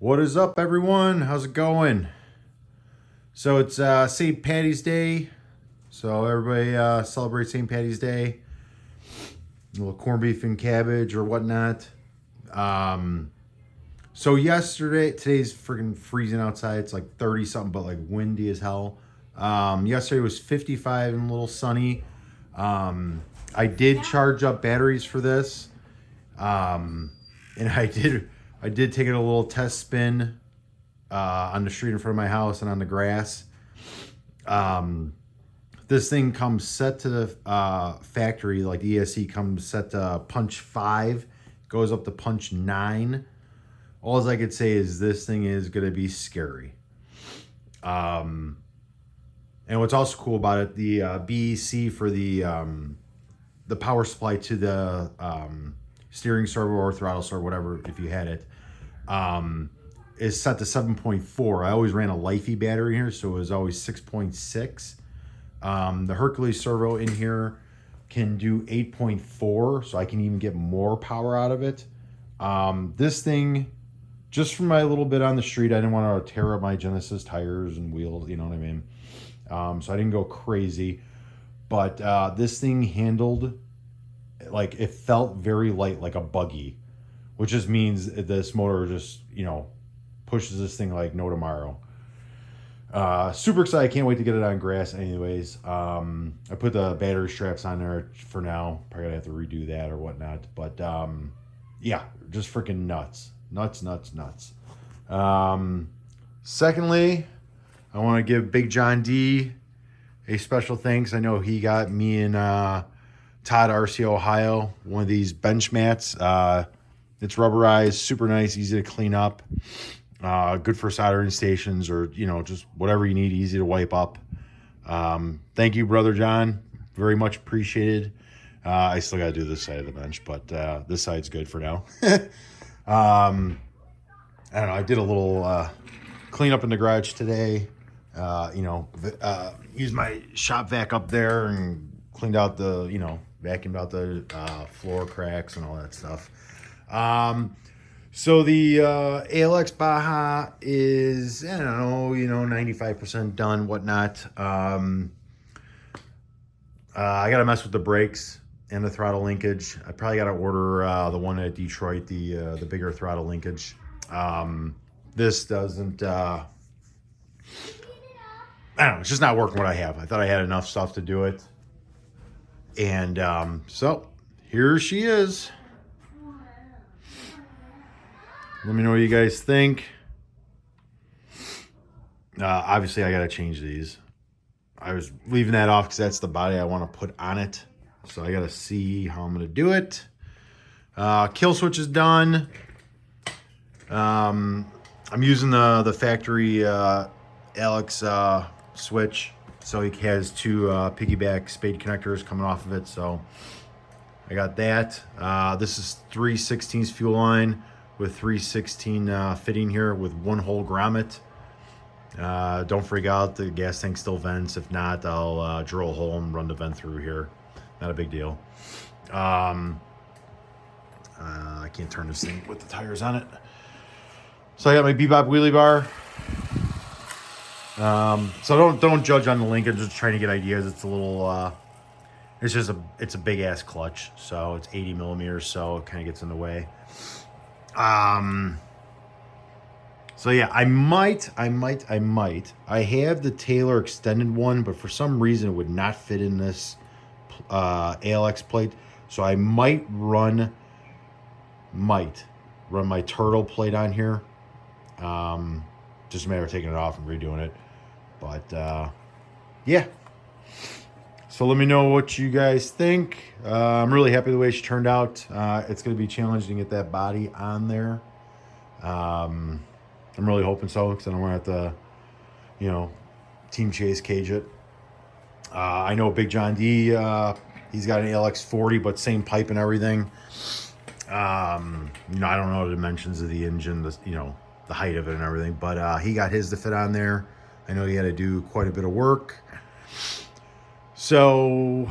What is up, everyone? How's it going? So it's St. Patty's Day. So everybody celebrates St. Patty's Day. A little corned beef and cabbage or whatnot. Um, so yesterday, today's freaking freezing outside. It's like 30 something, but like windy as hell. Yesterday was 55 and a little sunny. Um, I did charge up batteries for this. Um, and I did take it a little test spin on the street in front of my house and on the grass. Um, this thing comes set to the factory, like the ESC comes set to punch 5, goes up to punch 9. All I could say is this thing is going to be scary. Um, and what's also cool about it, the BEC for the power supply to the steering servo or throttle servo, whatever, if you had it, um, is set to 7.4. I always ran a Lifey battery here, so it was always 6.6. The Hercules servo in here can do 8.4, so I can even get more power out of it. This thing, just from my little bit on the street, I didn't want to tear up my Genesis tires and wheels, you know what I mean? So I didn't go crazy. But this thing handled, like, it felt very light, like a buggy, which just means this motor just, pushes this thing like no tomorrow. Super excited. I can't wait to get it on grass anyways. I put the battery straps on there for now. Probably gonna have to redo that or whatnot. But yeah, just freaking nuts. Nuts. Secondly, I want to give Big John D a special thanks. I know he got me and Todd RC Ohio one of these bench mats. It's rubberized, super nice, easy to clean up. Good for soldering stations or, just whatever you need, easy to wipe up. Thank you, Brother John. Very much appreciated. I still got to do this side of the bench, but this side's good for now. I don't know. I did a little cleanup in the garage today. Used my shop vac up there and cleaned out the, vacuumed out the floor cracks and all that stuff. So the Alx Baja is, 95% done, whatnot. I got to mess with the brakes and the throttle linkage. I probably got to order the one at Detroit, the bigger throttle linkage. This doesn't, I don't know, it's just not working what I have. I thought I had enough stuff to do it. And so here she is. Let me know what you guys think. Obviously, I got to change these. I was leaving that off because that's the body I want to put on it. So I got to see how I'm going to do it. Kill switch is done. I'm using the factory Alx switch. So he has 2 piggyback spade connectors coming off of it. So I got that. This is 3/16 fuel line with 3/16 fitting here with 1 hole grommet. Don't freak out, the gas tank still vents. If not, I'll drill a hole and run the vent through here. Not a big deal. I can't turn this thing with the tires on it. So I got my Bebop wheelie bar. So don't judge on the linkage, just trying to get ideas. It's a little it's a big ass clutch, so it's 80 millimeters, so it kind of gets in the way. So yeah, I might. I have the Taylor extended one, but for some reason it would not fit in this ALX plate. So I might run my turtle plate on here. Just a matter of taking it off and redoing it. But yeah. So let me know what you guys think. I'm really happy the way she turned out. It's going to be challenging to get that body on there. I'm really hoping so because I don't want to have to, team chase cage it. I know Big John D, he's got an ALX 40, but same pipe and everything. I don't know the dimensions of the engine, the height of it and everything, but he got his to fit on there. I know he had to do quite a bit of work. So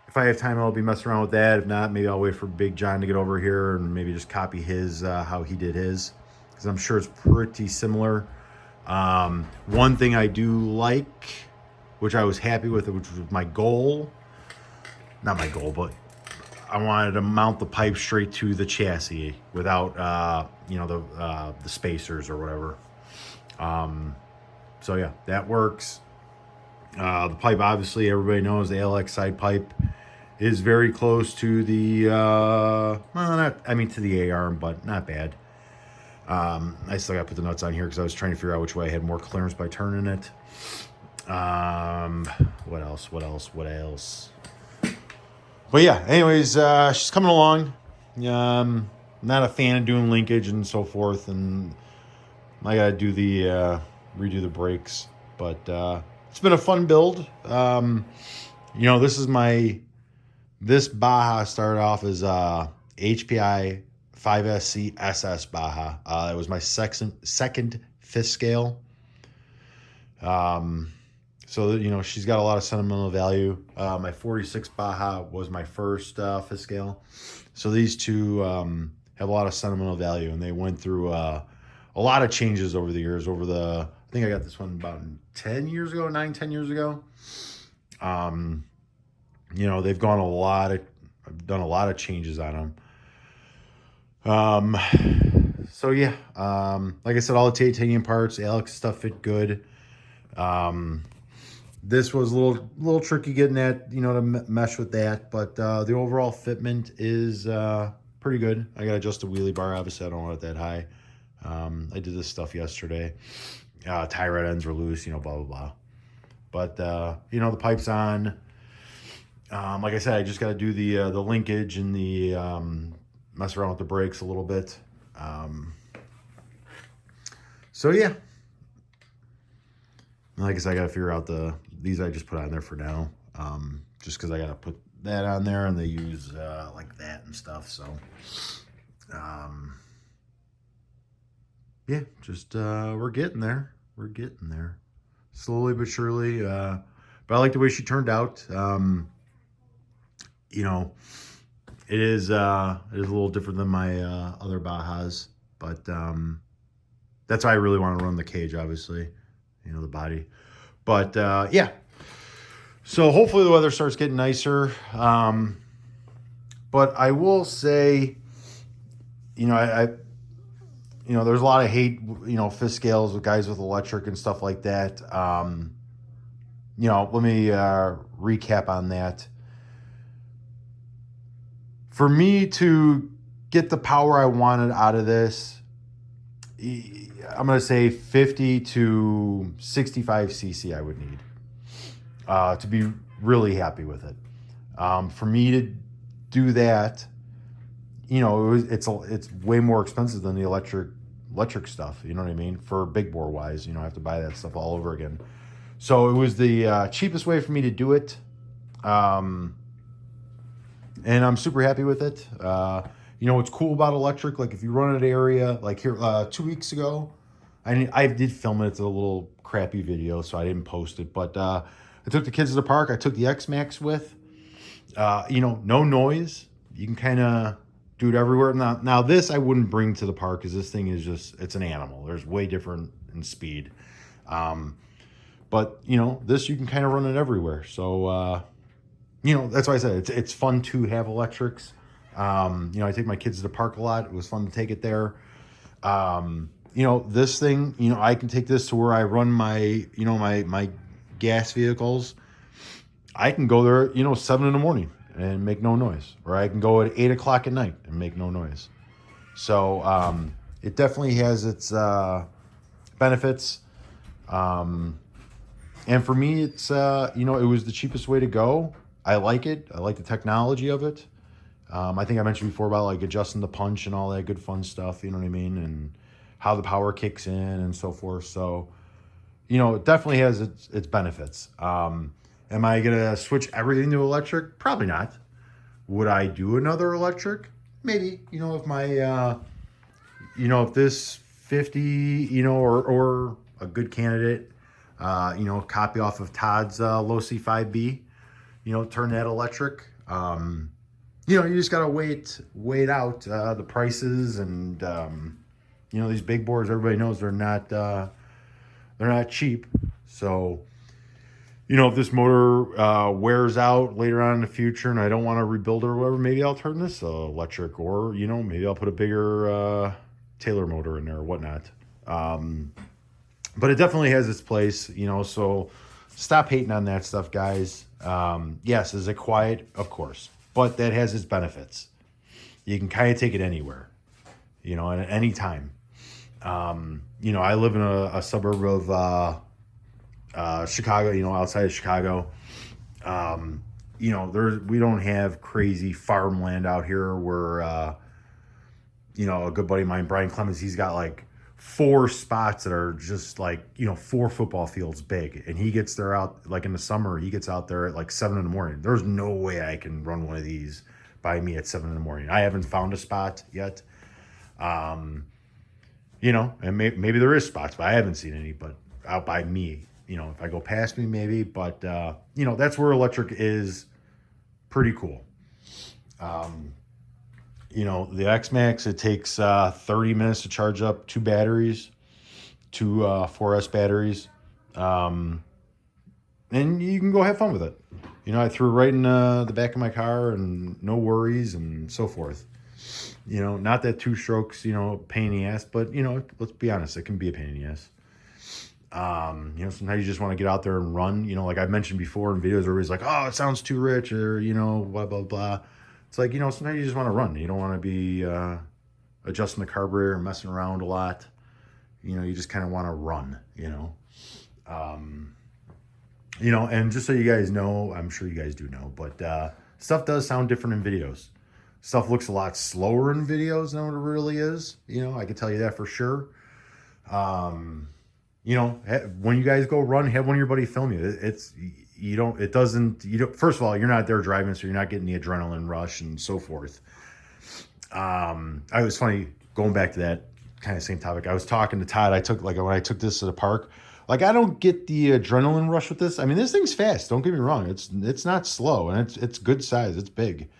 if I have time, I'll be messing around with that. If not, maybe I'll wait for Big John to get over here and maybe just copy his, how he did his. because I'm sure it's pretty similar. One thing I do like, which I was happy with, which was my goal, not my goal, but I wanted to mount the pipe straight to the chassis without, the spacers or whatever. So yeah, that works. The pipe, obviously, everybody knows the Alx side pipe is very close to the, to the A-arm, but not bad. I still got to put the nuts on here because I was trying to figure out which way I had more clearance by turning it. What else? But yeah, anyways, she's coming along. Not a fan of doing linkage and so forth, and I gotta do redo the brakes. But it's been a fun build. This Baja started off as HPI 5SC SS Baja. It was my second fifth scale. So, she's got a lot of sentimental value. My 46 Baja was my first fifth scale. So these two have a lot of sentimental value, and they went through a lot of changes over the years. I think I got this one about 10 years ago. They've I've done a lot of changes on them. So yeah, like I said, all the titanium parts, Alx stuff fit good. This was a little tricky getting that, to mesh with that, but the overall fitment is pretty good. I got to adjust the wheelie bar. Obviously, I don't want it that high. I did this stuff yesterday. Tie rod ends were loose, blah, blah, blah. But, the pipe's on. Like I said, I just got to do the linkage and the mess around with the brakes a little bit. So, yeah. Like I said, I got to figure out these I just put on there for now. Just because I got to put that on there, and they use like that and stuff. So, yeah, just we're getting there. Slowly but surely. But I like the way she turned out. It is a little different than my other Bajas, but that's why I really want to run the cage, obviously, the body. But yeah, so hopefully the weather starts getting nicer. But I will say, there's a lot of hate, fifth scales with guys with electric and stuff like that. Let me recap on that. For me to get the power I wanted out of this, I'm going to say 50 to 65 cc I would need to be really happy with it. For me to do that, it's way more expensive than the electric stuff, you know what I mean? For big bore wise, I have to buy that stuff all over again. So it was the cheapest way for me to do it. And I'm super happy with it. What's cool about electric, like if you run an area, like here 2 weeks ago, I did film it. It's a little crappy video, so I didn't post it. But I took the kids to the park. I took the X-Max with, no noise. You can kind of do it everywhere. Now this I wouldn't bring to the park because this thing is it's an animal. There's way different in speed. But, this you can kind of run it everywhere. So, that's why I said it's fun to have electrics. I take my kids to the park a lot. It was fun to take it there. This thing, I can take this to where I run my, my gas vehicles. I can go there, 7 in the morning and make no noise. Or I can go at 8 o'clock at night and make no noise. So it definitely has its benefits. And for me, it's, it was the cheapest way to go. I like it. I like the technology of it. I think I mentioned before about like adjusting the punch and all that good fun stuff, you know what I mean? And how the power kicks in and so forth. So, it definitely has its benefits. Am I going to switch everything to electric? Probably not. Would I do another electric? Maybe, if my, if this 50, or a good candidate, copy off of Todd's low C5B, turn that electric. You just got to wait out the prices and, you know, these big boards, everybody knows they're not cheap. So, you know, if this motor wears out later on in the future and I don't want to rebuild it or whatever, maybe I'll turn this electric, or, you know, maybe I'll put a bigger Taylor motor in there or whatnot. But it definitely has its place, you know, so stop hating on that stuff, guys. Yes, is it quiet? Of course. But that has its benefits. You can kind of take it anywhere, you know, at any time. You know, I live in a suburb of Chicago, you know, outside of Chicago. You know, we don't have crazy farmland out here where, you know, a good buddy of mine, Brian Clemens, he's got like 4 spots that are just like, you know, 4 football fields big. And he gets there out, like in the summer, he gets out there at like 7 in the morning. There's no way I can run one of these by me at 7 in the morning. I haven't found a spot yet. You know, and maybe there is spots, but I haven't seen any, but out by me, you know, if I go past me, maybe, but, you know, that's where electric is pretty cool. You know, the X-Max, it takes 30 minutes to charge up 2 batteries, 2 4S batteries. And you can go have fun with it. You know, I threw it right in the back of my car and no worries and so forth. You know, not that 2 strokes, you know, pain in the ass, but, you know, let's be honest, it can be a pain in the ass. You know, sometimes you just want to get out there and run, you know, like I've mentioned before in videos, everybody's like, oh, it sounds too rich, or, you know, blah, blah, blah. It's like, you know, sometimes you just want to run. You don't want to be adjusting the carburetor and messing around a lot. You know, you just kind of want to run, you know. You know, and just so you guys know, I'm sure you guys do know, but stuff does sound different in videos. Stuff looks a lot slower in videos than what it really is. You know, I can tell you that for sure. You know, when you guys go run, have one of your buddies film you. First of all, you're not there driving, so you're not getting the adrenaline rush and so forth. I was funny, going back to that kind of same topic. I was talking to Todd. When I took this to the park, like, I don't get the adrenaline rush with this. I mean, this thing's fast. Don't get me wrong. It's not slow, and it's good size. It's big.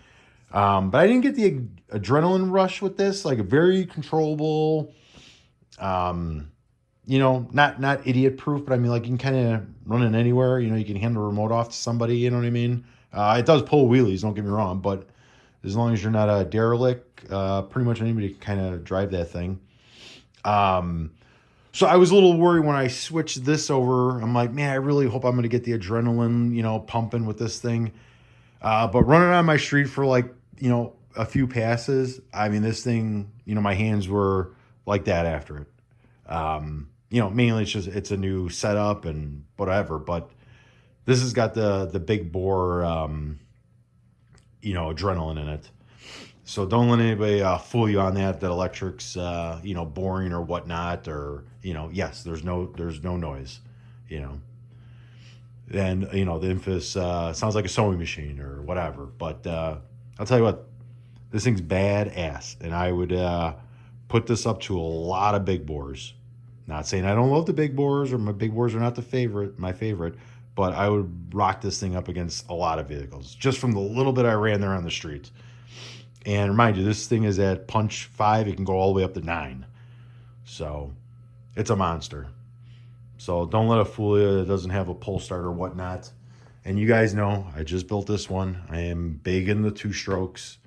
But I didn't get the adrenaline rush with this. Like, a very controllable, you know, not idiot proof, but I mean, like, you can kind of run it anywhere. You know, you can hand the remote off to somebody, you know what I mean? It does pull wheelies, don't get me wrong, but as long as you're not a derelict, pretty much anybody can kind of drive that thing. So I was a little worried when I switched this over. I'm like, man, I really hope I'm going to get the adrenaline, you know, pumping with this thing. But running on my street for, like, you know, a few passes, I mean, this thing, you know, my hands were like that after it. You know, mainly it's a new setup and whatever, but this has got the big bore, you know, adrenaline in it. So don't let anybody fool you on that electric's, you know, boring or whatnot, or, you know, yes, there's no noise, you know. Then, you know, the infamous sounds like a sewing machine or whatever. But I'll tell you what, this thing's badass, and I would put this up to a lot of big bores. Not saying I don't love the big bores, or my big bores are not my favorite, but I would rock this thing up against a lot of vehicles just from the little bit I ran there on the street. And remind you, this thing is at punch 5. It can go all the way up to 9. So it's a monster. So don't let it fool you. It doesn't have a pull start or whatnot. And you guys know, I just built this one. I am big in the 2 strokes,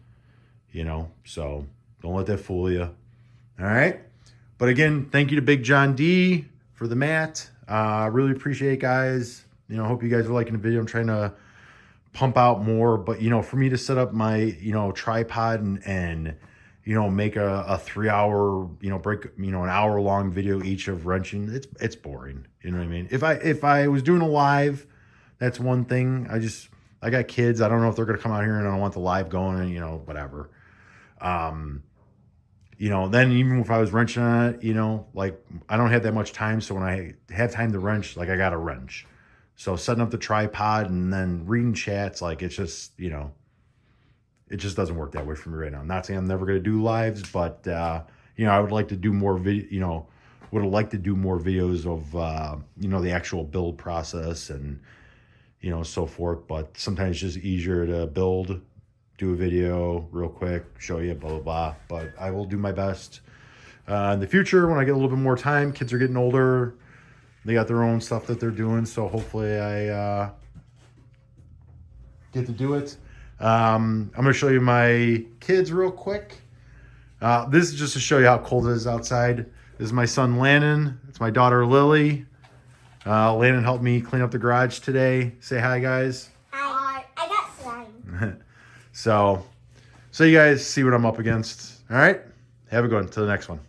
you know, so don't let that fool you. All right. But again, thank you to Big John D for the mat. Really appreciate it, guys. You know, hope you guys are liking the video. I'm trying to pump out more, but, you know, for me to set up my, you know, tripod and you know, make a 3-hour, you know, break, you know, an hour-long video each of wrenching, it's boring. You know what I mean? If I was doing a live, that's one thing. I got kids. I don't know if they're going to come out here, and I don't want the live going, and, you know, whatever. You know, then even if I was wrenching on it, you know, like, I don't have that much time. So when I have time to wrench, like, I got to wrench. So setting up the tripod and then reading chats, like, it's just, you know, it just doesn't work that way for me right now. I'm not saying I'm never going to do lives, but, you know, I would like to do more video, you know, would have liked to do more videos of, you know, the actual build process and, you know, so forth. But sometimes it's just easier to do a video real quick, show you, blah, blah, blah. But I will do my best. in the future when I get a little bit more time. Kids are getting older. They got their own stuff that they're doing. So hopefully I get to do it. I'm going to show you my kids real quick. This is just to show you how cold it is outside. This is my son Landon. It's my daughter Lily. Landon helped me clean up the garage today. Say hi, guys. Hi. I got slime. So you guys see what I'm up against. All right. Have a good one. Till the next one.